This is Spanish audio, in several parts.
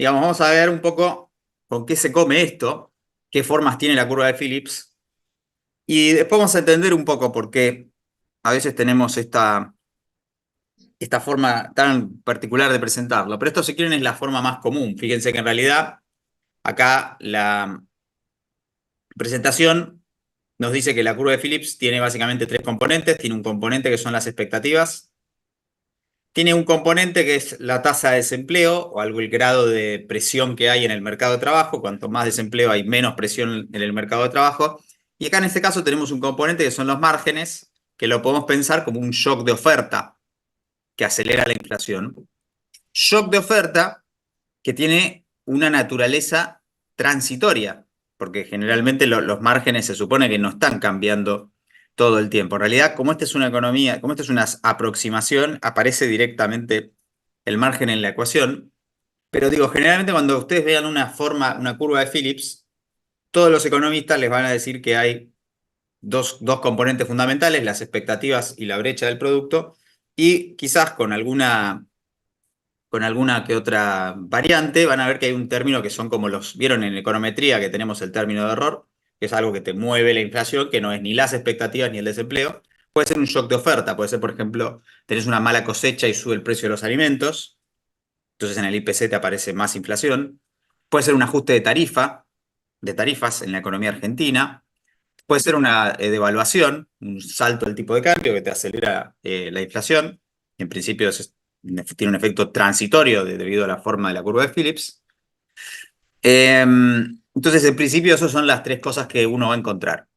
digamos, vamos a ver un poco con qué se come esto, qué formas tiene la curva de Phillips, y después vamos a entender un poco por qué a veces tenemos esta forma tan particular de presentarlo. Pero esto, si quieren, es la forma más común. Fíjense que en realidad acá la presentación nos dice que la curva de Phillips tiene básicamente tres componentes. Tiene un componente que son las expectativas. Tiene un componente que es la tasa de desempleo o algo el grado de presión que hay en el mercado de trabajo. Cuanto más desempleo hay, menos presión en el mercado de trabajo. Y acá en este caso tenemos un componente que son los márgenes, que lo podemos pensar como un shock de oferta que acelera la inflación. Shock de oferta que tiene una naturaleza transitoria, porque generalmente los márgenes se supone que no están cambiando todo el tiempo. En realidad, como esta es una economía, como esta es una aproximación, aparece directamente el margen en la ecuación. Pero digo, generalmente cuando ustedes vean una forma, una curva de Phillips, todos los economistas les van a decir que hay dos componentes fundamentales, las expectativas y la brecha del producto, y quizás con alguna que otra variante, van a ver que hay un término que son como vieron en econometría que tenemos el término de error, que es algo que te mueve la inflación, que no es ni las expectativas ni el desempleo. Puede ser un shock de oferta, puede ser, por ejemplo, tenés una mala cosecha y sube el precio de los alimentos, entonces en el IPC te aparece más inflación. Puede ser un ajuste de tarifas en la economía argentina. Puede ser una devaluación, un salto del tipo de cambio que te acelera la inflación. En principio tiene un efecto transitorio debido a la forma de la curva de Phillips. Entonces, en principio, esas son las tres cosas que uno va a encontrar.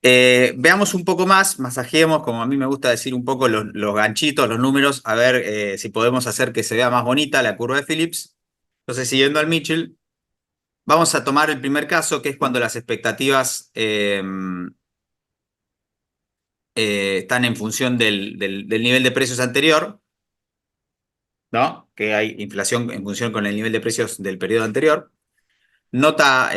Veamos un poco más, masajemos, como a mí me gusta decir, un poco los ganchitos, los números, a ver si podemos hacer que se vea más bonita la curva de Phillips. Entonces, siguiendo al Mitchell, vamos a tomar el primer caso, que es cuando las expectativas están en función del nivel de precios anterior, ¿no? Que hay inflación en función con el nivel de precios del periodo anterior. Nota,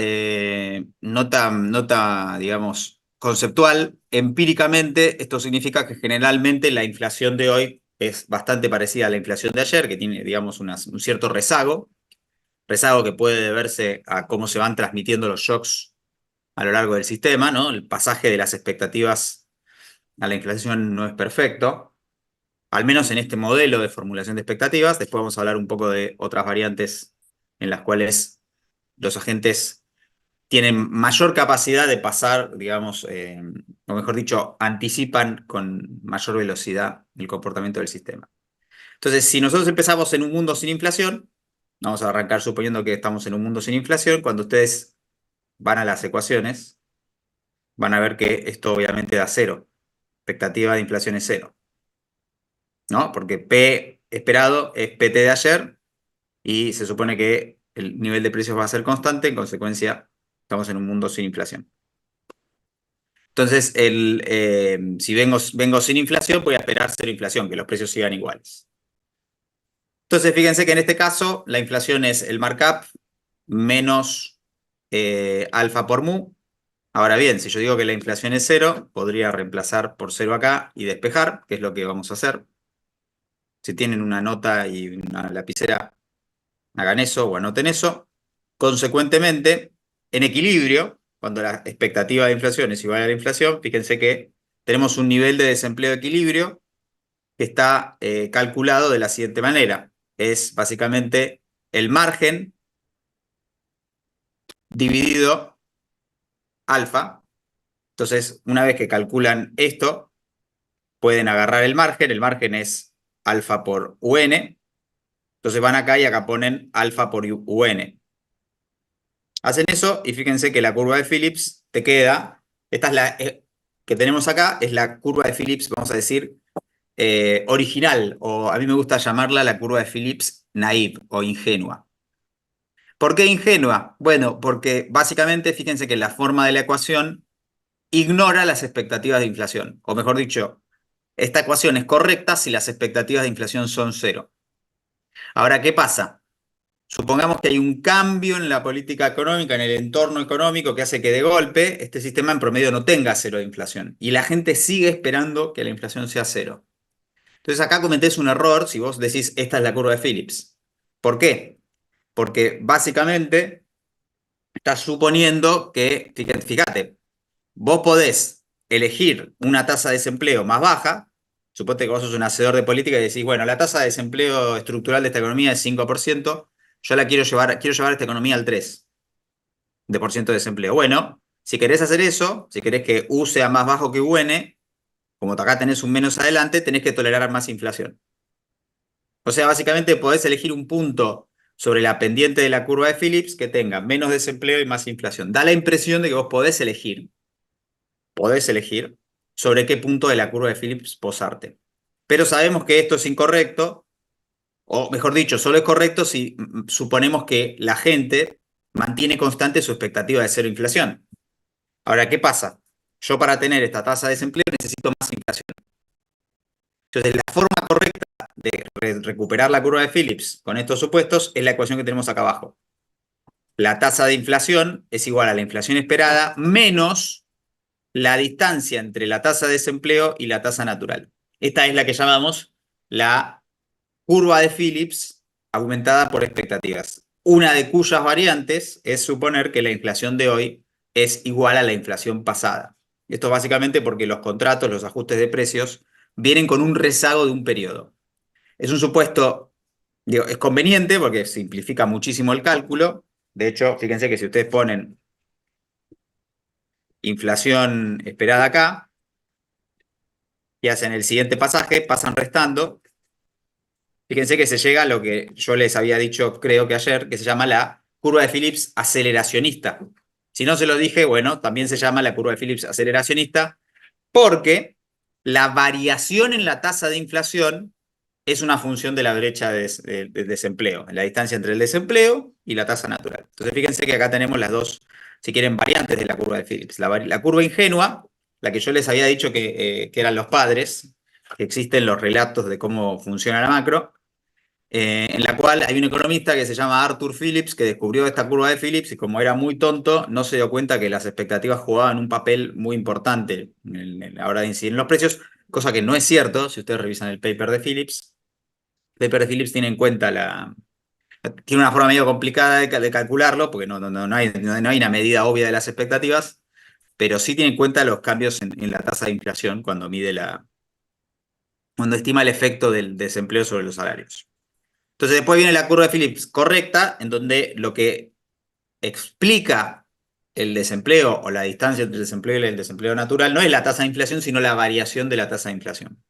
digamos, conceptual. Empíricamente, esto significa que generalmente la inflación de hoy es bastante parecida a la inflación de ayer, que tiene, digamos, un cierto rezago que puede deberse a cómo se van transmitiendo los shocks a lo largo del sistema, ¿no? El pasaje de las expectativas a la inflación no es perfecto, al menos en este modelo de formulación de expectativas. Después vamos a hablar un poco de otras variantes en las cuales los agentes tienen mayor capacidad de pasar, digamos, o mejor dicho, anticipan con mayor velocidad el comportamiento del sistema. Entonces, si nosotros empezamos en un mundo sin inflación, vamos a arrancar suponiendo que estamos en un mundo sin inflación, cuando ustedes van a las ecuaciones, van a ver que esto obviamente da cero. Expectativa de inflación es cero, ¿no? Porque P esperado es PT de ayer y se supone que el nivel de precios va a ser constante, en consecuencia, estamos en un mundo sin inflación. Entonces, si vengo sin inflación, voy a esperar cero inflación, que los precios sigan iguales. Entonces, fíjense que en este caso, la inflación es el markup menos alfa por mu. Ahora bien, si yo digo que la inflación es cero, podría reemplazar por cero acá y despejar, que es lo que vamos a hacer. Si tienen una nota y una lapicera, hagan eso o anoten eso. Consecuentemente, en equilibrio, cuando la expectativa de inflación es igual a la inflación, fíjense que tenemos un nivel de desempleo de equilibrio que está calculado de la siguiente manera. Es básicamente el margen dividido alfa. Entonces, una vez que calculan esto, pueden agarrar el margen. El margen es alfa por UN. Entonces van acá y acá ponen alfa por UN. Hacen eso y fíjense que la curva de Phillips te queda, esta es la que tenemos acá, es la curva de Phillips, vamos a decir, original, o a mí me gusta llamarla la curva de Phillips naive o ingenua. ¿Por qué ingenua? Bueno, porque básicamente fíjense que la forma de la ecuación ignora las expectativas de inflación, o mejor dicho, esta ecuación es correcta si las expectativas de inflación son cero. Ahora, ¿qué pasa? Supongamos que hay un cambio en la política económica, en el entorno económico, que hace que de golpe este sistema en promedio no tenga cero de inflación. Y la gente sigue esperando que la inflación sea cero. Entonces acá cometés un error si vos decís esta es la curva de Phillips. ¿Por qué? porque básicamente estás suponiendo que, fíjate, vos podés elegir una tasa de desempleo más baja. Suponte que vos sos un hacedor de política y decís, bueno, la tasa de desempleo estructural de esta economía es 5%, yo la quiero llevar esta economía al 3% de desempleo. Bueno, si querés hacer eso, si querés que U sea más bajo que UN, como acá tenés un menos adelante, tenés que tolerar más inflación. O sea, básicamente podés elegir un punto sobre la pendiente de la curva de Phillips que tenga menos desempleo y más inflación. Da la impresión de que vos podés elegir sobre qué punto de la curva de Phillips posarte. Pero sabemos que esto es incorrecto, o mejor dicho, solo es correcto si suponemos que la gente mantiene constante su expectativa de cero inflación. Ahora, ¿qué pasa? Yo para tener esta tasa de desempleo necesito más inflación. Entonces, la forma correcta de recuperar la curva de Phillips con estos supuestos es la ecuación que tenemos acá abajo. La tasa de inflación es igual a la inflación esperada menos la distancia entre la tasa de desempleo y la tasa natural. Esta es la que llamamos la curva de Phillips aumentada por expectativas. Una de cuyas variantes es suponer que la inflación de hoy es igual a la inflación pasada. Esto básicamente porque los contratos, los ajustes de precios, vienen con un rezago de un periodo. Es un supuesto, digo, es conveniente porque simplifica muchísimo el cálculo. De hecho, fíjense que si ustedes ponen inflación esperada acá y hacen el siguiente pasaje, pasan restando. Fíjense que se llega a lo que yo les había dicho, creo que ayer, que se llama la curva de Phillips aceleracionista. Si no se lo dije, bueno, también se llama la curva de Phillips aceleracionista porque la variación en la tasa de inflación es una función de la brecha de desempleo, la distancia entre el desempleo y la tasa natural. Entonces fíjense que acá tenemos las dos, si quieren, variantes de la curva de Phillips. La curva ingenua, la que yo les había dicho que eran los padres, que existen los relatos de cómo funciona la macro, en la cual hay un economista que se llama Arthur Phillips que descubrió esta curva de Phillips y como era muy tonto, no se dio cuenta que las expectativas jugaban un papel muy importante a la hora de incidir en los precios, cosa que no es cierto si ustedes revisan el paper de Phillips. El paper de Phillips tiene en cuenta tiene una forma medio complicada de calcularlo, porque no hay una medida obvia de las expectativas, pero sí tiene en cuenta los cambios en la tasa de inflación cuando estima el efecto del desempleo sobre los salarios. Entonces después viene la curva de Phillips correcta, en donde lo que explica el desempleo o la distancia entre el desempleo y el desempleo natural no es la tasa de inflación, sino la variación de la tasa de inflación.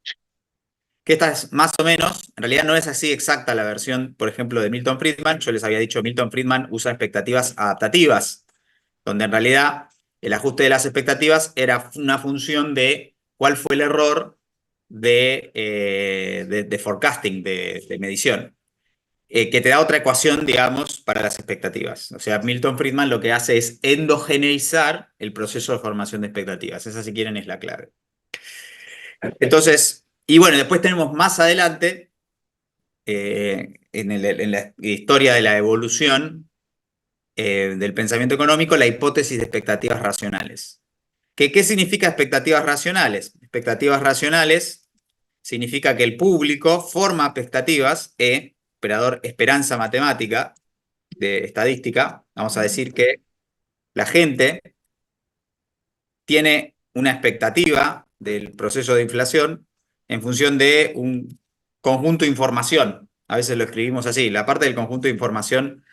Que esta es más o menos, en realidad no es así exacta la versión, por ejemplo, de Milton Friedman. Yo les había dicho, Milton Friedman usa expectativas adaptativas, donde en realidad el ajuste de las expectativas era una función de cuál fue el error de forecasting, de medición, que te da otra ecuación, digamos, para las expectativas. O sea, Milton Friedman lo que hace es endogeneizar el proceso de formación de expectativas. Esa, si quieren, es la clave. Entonces, y bueno, después tenemos más adelante, en la historia de la evolución del pensamiento económico, la hipótesis de expectativas racionales. ¿Qué significa expectativas racionales? Expectativas racionales significa que el público forma expectativas, operador esperanza matemática de estadística. Vamos a decir que la gente tiene una expectativa del proceso de inflación en función de un conjunto de información. A veces lo escribimos así. La parte del conjunto de información,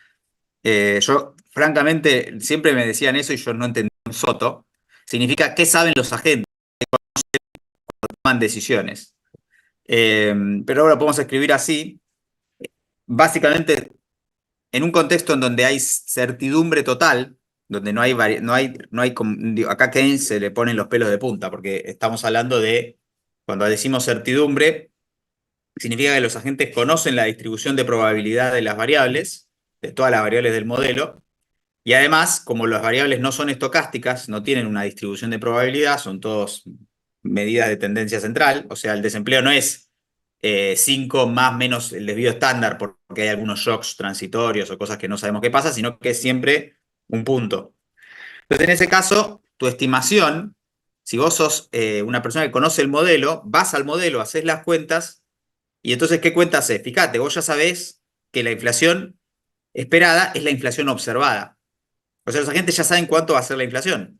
yo francamente siempre me decían eso y yo no entendía un soto. Significa qué saben los agentes cuando toman decisiones. Pero ahora lo podemos escribir así. Básicamente, en un contexto en donde hay certidumbre total, donde acá a Keynes se le ponen los pelos de punta, porque estamos hablando de, cuando decimos certidumbre, significa que los agentes conocen la distribución de probabilidad de las variables, de todas las variables del modelo, y además, como las variables no son estocásticas, no tienen una distribución de probabilidad, son todos medidas de tendencia central, o sea, el desempleo no es 5 más menos el desvío estándar porque hay algunos shocks transitorios o cosas que no sabemos qué pasa, sino que es siempre un punto. Entonces, en ese caso, tu estimación, si vos sos una persona que conoce el modelo, vas al modelo, haces las cuentas, y entonces, ¿qué cuenta haces? Fíjate, vos ya sabés que la inflación esperada es la inflación observada. O sea, los agentes ya saben cuánto va a ser la inflación.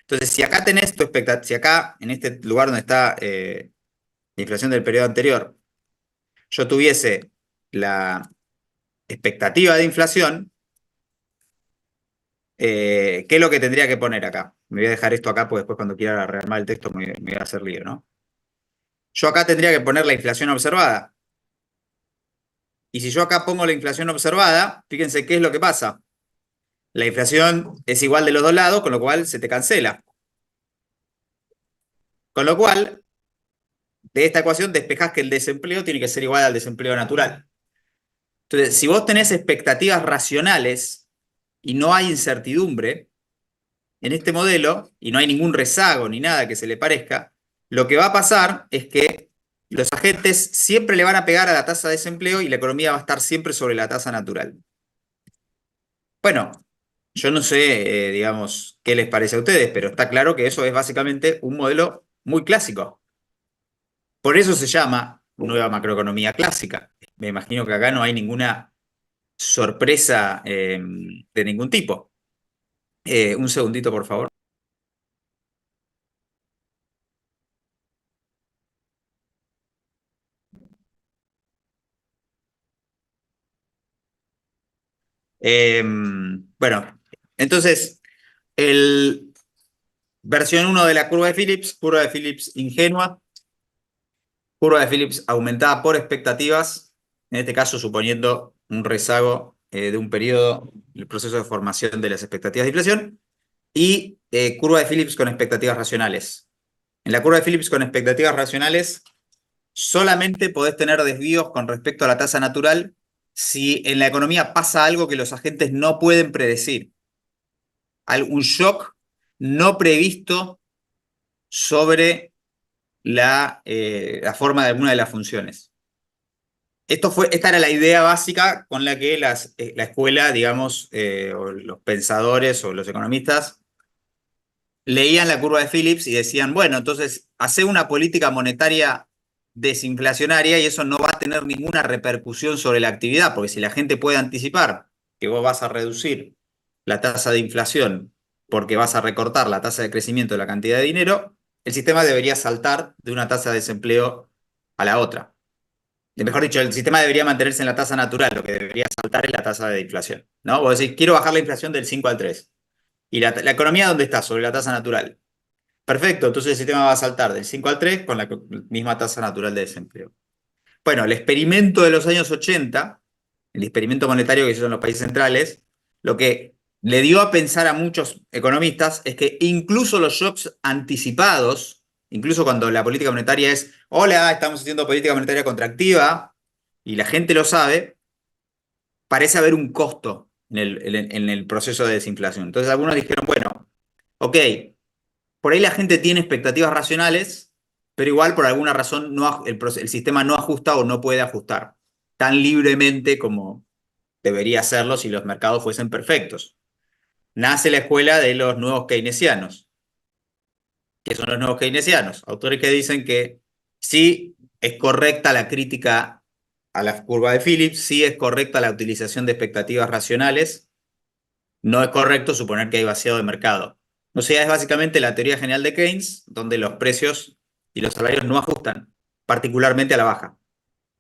Entonces, si acá tenés tu expectativa, si acá, en este lugar donde está la inflación del periodo anterior, yo tuviese la expectativa de inflación, ¿qué es lo que tendría que poner acá? Me voy a dejar esto acá, porque después cuando quiera rearmar el texto me voy a hacer lío, ¿no? Yo acá tendría que poner la inflación observada. Y si yo acá pongo la inflación observada, fíjense qué es lo que pasa. La inflación es igual de los dos lados, con lo cual se te cancela. Con lo cual, de esta ecuación despejás que el desempleo tiene que ser igual al desempleo natural. Entonces, si vos tenés expectativas racionales y no hay incertidumbre en este modelo, y no hay ningún rezago ni nada que se le parezca, lo que va a pasar es que los agentes siempre le van a pegar a la tasa de desempleo y la economía va a estar siempre sobre la tasa natural. Bueno, yo no sé, digamos, qué les parece a ustedes, pero está claro que eso es básicamente un modelo muy clásico. Por eso se llama nueva macroeconomía clásica. Me imagino que acá no hay ninguna sorpresa de ningún tipo. Un segundito, por favor. Bueno, entonces, el versión uno de la curva de Phillips ingenua, curva de Phillips aumentada por expectativas, en este caso suponiendo un rezago de un periodo, el proceso de formación de las expectativas de inflación, y curva de Phillips con expectativas racionales. En la curva de Phillips con expectativas racionales, solamente podés tener desvíos con respecto a la tasa natural si en la economía pasa algo que los agentes no pueden predecir. Un shock no previsto sobre la forma de alguna de las funciones. Esta era la idea básica con la que la escuela, digamos, o los pensadores o los economistas leían la curva de Phillips y decían, bueno, entonces hace una política monetaria desinflacionaria y eso no va a tener ninguna repercusión sobre la actividad, porque si la gente puede anticipar que vos vas a reducir la tasa de inflación porque vas a recortar la tasa de crecimiento de la cantidad de dinero, el sistema debería saltar de una tasa de desempleo a la otra. Mejor dicho, el sistema debería mantenerse en la tasa natural, lo que debería saltar es la tasa de inflación, ¿no? Vos decís, quiero bajar la inflación del 5 al 3. ¿Y la economía dónde está? Sobre la tasa natural. Perfecto, entonces el sistema va a saltar del 5 al 3 con la misma tasa natural de desempleo. Bueno, el experimento de los años 80, el experimento monetario que hicieron los países centrales, lo que le dio a pensar a muchos economistas es que incluso los shocks anticipados, incluso cuando la política monetaria es, hola, estamos haciendo política monetaria contractiva, y la gente lo sabe, parece haber un costo en el proceso de desinflación. Entonces algunos dijeron, bueno, ok, por ahí la gente tiene expectativas racionales, pero igual por alguna razón el sistema no ajusta o no puede ajustar tan libremente como debería hacerlo si los mercados fuesen perfectos. Nace la escuela de los nuevos keynesianos. ¿Qué son los nuevos keynesianos? Autores que dicen que sí es correcta la crítica a la curva de Phillips, sí es correcta la utilización de expectativas racionales, no es correcto suponer que hay vaciado de mercado. O sea, es básicamente la teoría general de Keynes, donde los precios y los salarios no ajustan, particularmente a la baja.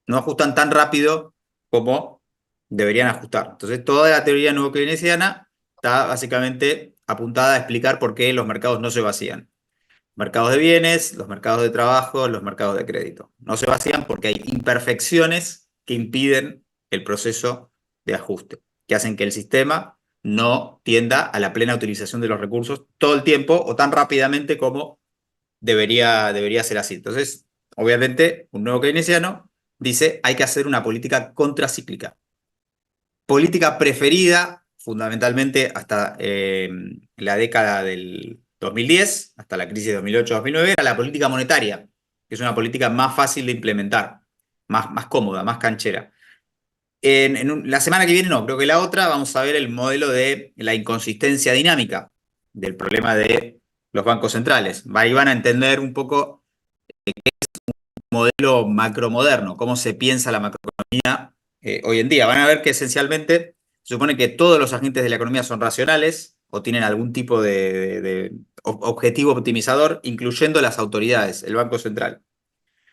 No ajustan tan rápido como deberían ajustar. Entonces, toda la teoría nuevo keynesiana está básicamente apuntada a explicar por qué los mercados no se vacían. Mercados de bienes, los mercados de trabajo, los mercados de crédito. No se vacían porque hay imperfecciones que impiden el proceso de ajuste, que hacen que el sistema no tienda a la plena utilización de los recursos todo el tiempo o tan rápidamente como debería ser así. Entonces, obviamente, un nuevo keynesiano dice hay que hacer una política contracíclica. Política preferida, fundamentalmente hasta la década del 2010, hasta la crisis de 2008-2009, era la política monetaria, que es una política más fácil de implementar, más cómoda, más canchera. La semana que viene no, creo que la otra vamos a ver el modelo de la inconsistencia dinámica del problema de los bancos centrales. Ahí van a entender un poco modelo macromoderno, cómo se piensa la macroeconomía hoy en día. Van a ver que esencialmente Se supone que todos los agentes de la economía son racionales o tienen algún tipo de objetivo optimizador, incluyendo las autoridades, el Banco Central.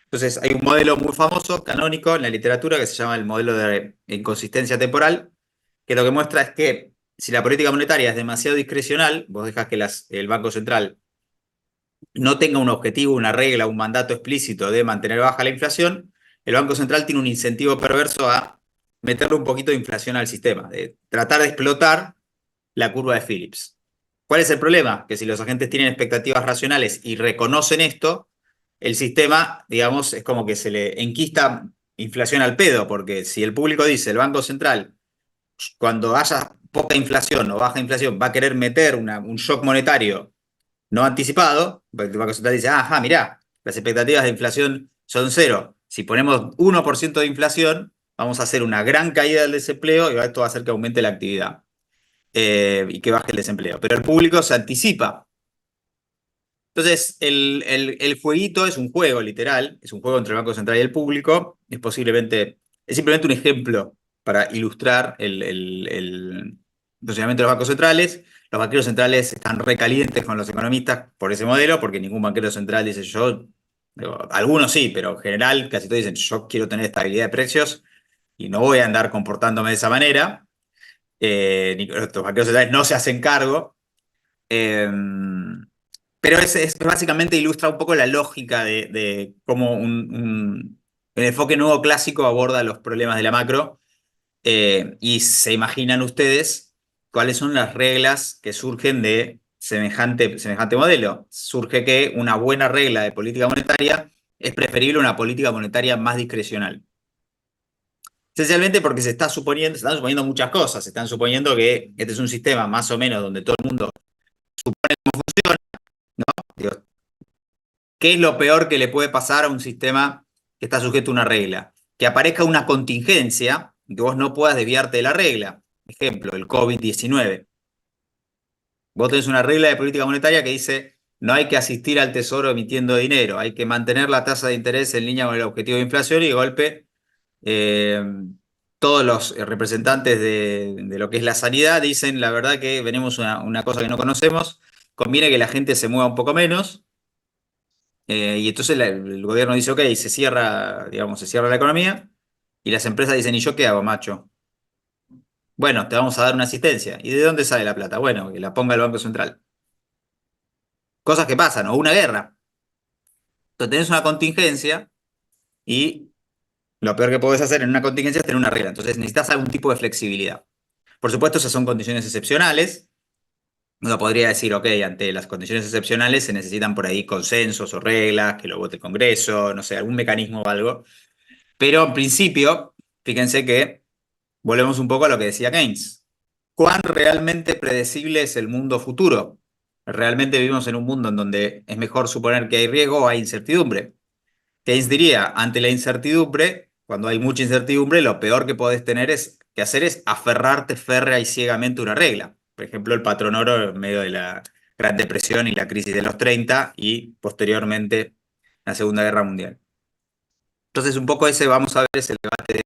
Entonces, hay un modelo muy famoso, canónico, en la literatura, que se llama el modelo de inconsistencia temporal, que lo que muestra es que si la política monetaria es demasiado discrecional, vos dejas que el Banco Central no tenga un objetivo, una regla, un mandato explícito de mantener baja la inflación, el Banco Central tiene un incentivo perverso a meterle un poquito de inflación al sistema, de tratar de explotar la curva de Phillips. ¿Cuál es el problema? Que si los agentes tienen expectativas racionales y reconocen esto, el sistema, digamos, es como que se le enquista inflación al pedo, porque si el público dice, el Banco Central, cuando haya poca inflación o baja inflación, va a querer meter un shock monetario no anticipado, porque el Banco Central dice, ajá, mirá, las expectativas de inflación son cero. Si ponemos 1% de inflación, vamos a hacer una gran caída del desempleo y esto va a hacer que aumente la actividad y que baje el desempleo. Pero el público se anticipa. Entonces, el jueguito es un juego, literal, es un juego entre el Banco Central y el público, es simplemente un ejemplo para ilustrar el funcionamiento de los bancos centrales. Los banqueros centrales están recalientes con los economistas por ese modelo, porque ningún banquero central dice algunos sí, pero en general casi todos dicen yo quiero tener estabilidad de precios y no voy a andar comportándome de esa manera. Los banqueros centrales no se hacen cargo. Eh, pero básicamente ilustra un poco la lógica de cómo el enfoque nuevo clásico aborda los problemas de la macro. Y se imaginan ustedes cuáles son las reglas que surgen de semejante modelo. Surge que una buena regla de política monetaria es preferible a una política monetaria más discrecional. Esencialmente porque se están suponiendo muchas cosas. Se están suponiendo que este es un sistema más o menos donde todo el mundo funciona, ¿no? Digo, ¿qué es lo peor que le puede pasar a un sistema que está sujeto a una regla? Que aparezca una contingencia y que vos no puedas desviarte de la regla. Ejemplo, el COVID-19. Vos tenés una regla de política monetaria que dice no hay que asistir al tesoro emitiendo dinero, hay que mantener la tasa de interés en línea con el objetivo de inflación y de golpe eh, todos los representantes de lo que es la sanidad dicen la verdad que venimos una cosa que no conocemos, conviene que la gente se mueva un poco menos. Y entonces el gobierno dice, ok, se cierra, digamos, se cierra la economía y las empresas dicen, ¿y yo qué hago, macho? Bueno, te vamos a dar una asistencia. ¿Y de dónde sale la plata? Bueno, que la ponga el Banco Central. Cosas que pasan, o una guerra. Entonces tenés una contingencia y lo peor que podés hacer en una contingencia es tener una regla. Entonces necesitas algún tipo de flexibilidad. Por supuesto, esas son condiciones excepcionales. Uno podría decir, ok, ante las condiciones excepcionales se necesitan por ahí consensos o reglas, que lo vote el Congreso, no sé, algún mecanismo o algo. Pero en principio, fíjense que volvemos un poco a lo que decía Keynes. ¿Cuán realmente predecible es el mundo futuro? ¿Realmente vivimos en un mundo en donde es mejor suponer que hay riesgo o hay incertidumbre? Keynes diría, ante la incertidumbre, cuando hay mucha incertidumbre, lo peor que podés que hacer es aferrarte férrea y ciegamente a una regla. Por ejemplo, el patrón oro en medio de la Gran Depresión y la crisis de los 30 y posteriormente la Segunda Guerra Mundial. Entonces, un poco ese, vamos a ver, es el debate de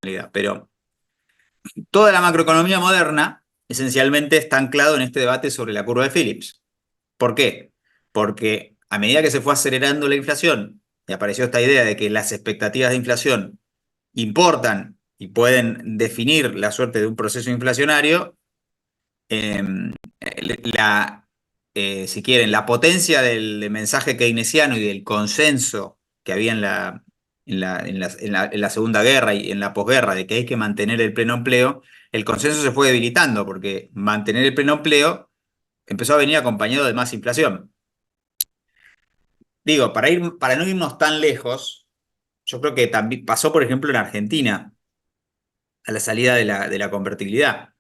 realidad. Pero toda la macroeconomía moderna esencialmente está anclado en este debate sobre la curva de Phillips. ¿Por qué? Porque a medida que se fue acelerando la inflación y apareció esta idea de que las expectativas de inflación importan y pueden definir la suerte de un proceso inflacionario, eh, la, si quieren, la potencia del mensaje keynesiano y del consenso que había en la Segunda Guerra y en la posguerra de que hay que mantener el pleno empleo, el consenso se fue debilitando porque mantener el pleno empleo empezó a venir acompañado de más inflación. Digo, para no irnos tan lejos, yo creo que también pasó, por ejemplo, en Argentina, a la salida de la convertibilidad.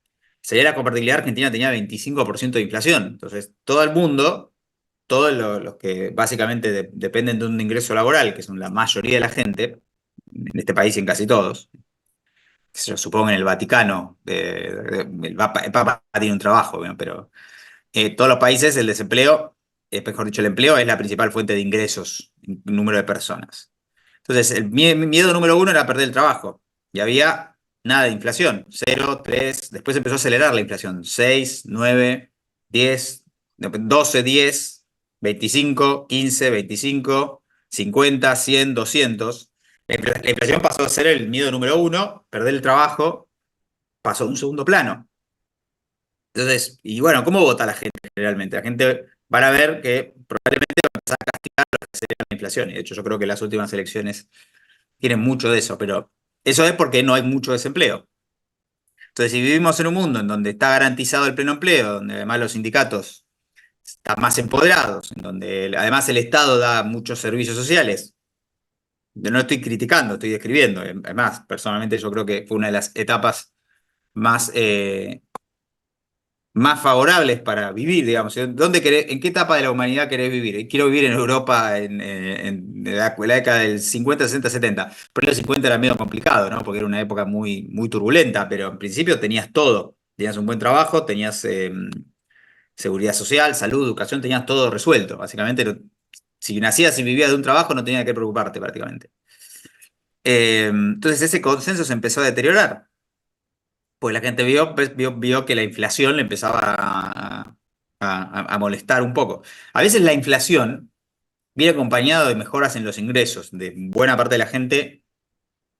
Salida de la convertibilidad, Argentina tenía 25% de inflación. Entonces, todo el mundo, todos los que básicamente dependen de un ingreso laboral, que son la mayoría de la gente, en este país y en casi todos, que se supongo en el Vaticano, el Papa tiene un trabajo, ¿no? Pero todos los países el desempleo, mejor dicho, el empleo es la principal fuente de ingresos en número de personas. Entonces, el miedo número uno era perder el trabajo. Y había nada de inflación, 0, 3, después empezó a acelerar la inflación, 6, 9, 10, 12, 10, 25, 15, 25, 50, 100, 200. La inflación pasó a ser el miedo número uno, perder el trabajo, pasó a un segundo plano. Entonces, y bueno, ¿cómo vota la gente generalmente? La gente van a ver que probablemente va a empezar a castigar lo que sería la inflación. Y de hecho, yo creo que las últimas elecciones tienen mucho de eso, pero eso es porque no hay mucho desempleo. Entonces, si vivimos en un mundo en donde está garantizado el pleno empleo, donde además los sindicatos están más empoderados, en donde además el Estado da muchos servicios sociales, yo no estoy criticando, estoy describiendo. Además, personalmente yo creo que fue una de las etapas más, más favorables para vivir, digamos. ¿En qué etapa de la humanidad querés vivir? Quiero vivir en Europa en la década del 50, 60, 70. Pero el 50 era medio complicado, ¿no? Porque era una época muy, muy turbulenta, pero en principio tenías todo. Tenías un buen trabajo, tenías seguridad social, salud, educación, tenías todo resuelto. Básicamente, si nacías y vivías de un trabajo, no tenías que preocuparte prácticamente. Entonces ese consenso se empezó a deteriorar. Pues la gente vio que la inflación le empezaba a molestar un poco. A veces la inflación viene acompañada de mejoras en los ingresos de buena parte de la gente,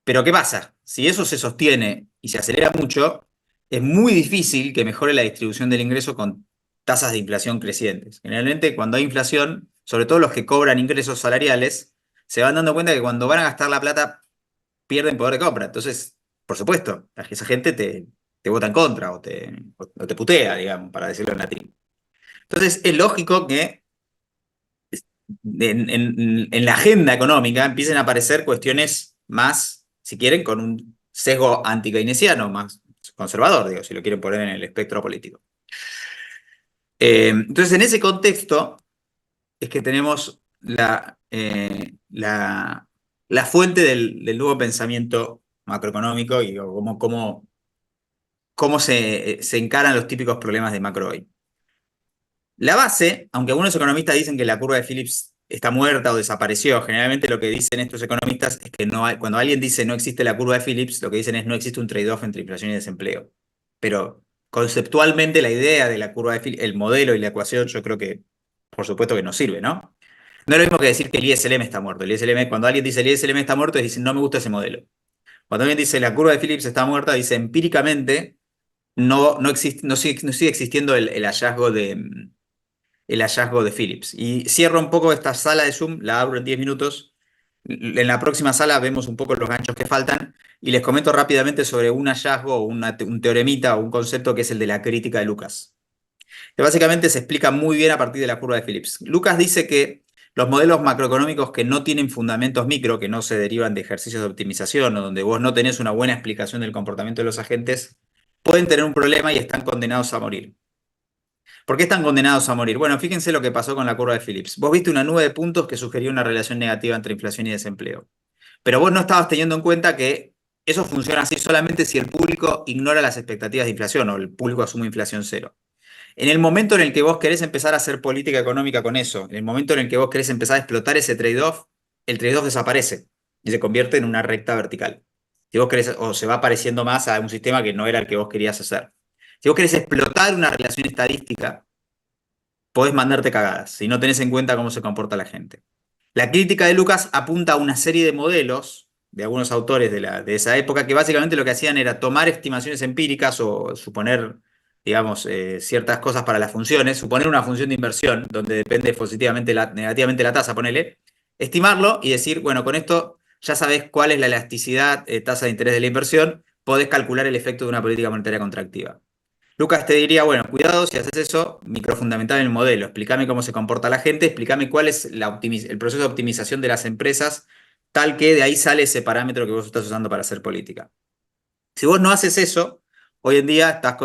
pero ¿qué pasa? Si eso se sostiene y se acelera mucho, es muy difícil que mejore la distribución del ingreso con tasas de inflación crecientes. Generalmente cuando hay inflación, sobre todo los que cobran ingresos salariales, se van dando cuenta que cuando van a gastar la plata pierden poder de compra. Entonces, por supuesto, esa gente te vota en contra o te putea, digamos, para decirlo en latín. Entonces, es lógico que en la agenda económica empiecen a aparecer cuestiones más, si quieren, con un sesgo anti-keynesiano, más conservador, digo, si lo quieren poner en el espectro político. Entonces, en ese contexto es que tenemos la fuente del nuevo pensamiento macroeconómico y cómo se encaran los típicos problemas de macro hoy. La base, aunque algunos economistas dicen que la curva de Phillips está muerta o desapareció, generalmente lo que dicen estos economistas es que cuando alguien dice no existe la curva de Phillips, lo que dicen es no existe un trade-off entre inflación y desempleo. Pero conceptualmente la idea de la curva de Phillips, el modelo y la ecuación, yo creo que por supuesto que nos sirve, ¿no? No es lo mismo que decir que el ISLM está muerto. Cuando alguien dice el ISLM está muerto, dicen no me gusta ese modelo. Cuando alguien dice la curva de Phillips está muerta, dice empíricamente no sigue existiendo el hallazgo de Phillips. Y cierro un poco esta sala de Zoom, la abro en 10 minutos. En la próxima sala vemos un poco los ganchos que faltan y les comento rápidamente sobre un hallazgo o un teoremita o un concepto que es el de la crítica de Lucas, que básicamente se explica muy bien a partir de la curva de Phillips. Lucas dice que los modelos macroeconómicos que no tienen fundamentos micro, que no se derivan de ejercicios de optimización o donde vos no tenés una buena explicación del comportamiento de los agentes, pueden tener un problema y están condenados a morir. ¿Por qué están condenados a morir? Bueno, fíjense lo que pasó con la curva de Phillips. Vos viste una nube de puntos que sugería una relación negativa entre inflación y desempleo. Pero vos no estabas teniendo en cuenta que eso funciona así solamente si el público ignora las expectativas de inflación o el público asume inflación cero. En el momento en el que vos querés empezar a hacer política económica con eso, en el momento en el que vos querés empezar a explotar ese trade-off, el trade-off desaparece y se convierte en una recta vertical. Si vos querés, o se va pareciendo más a un sistema que no era el que vos querías hacer. Si vos querés explotar una relación estadística, podés mandarte cagadas si no tenés en cuenta cómo se comporta la gente. La crítica de Lucas apunta a una serie de modelos de algunos autores de esa época que básicamente lo que hacían era tomar estimaciones empíricas o suponer, digamos, ciertas cosas para las funciones, suponer una función de inversión donde depende positivamente, negativamente la tasa, ponele, estimarlo y decir, bueno, con esto ya sabés cuál es la elasticidad, tasa de interés de la inversión, podés calcular el efecto de una política monetaria contractiva. Lucas te diría, bueno, cuidado si haces eso, microfundamental en el modelo, explícame cómo se comporta la gente, explícame cuál es el proceso de optimización de las empresas, tal que de ahí sale ese parámetro que vos estás usando para hacer política. Si vos no haces eso, hoy en día estás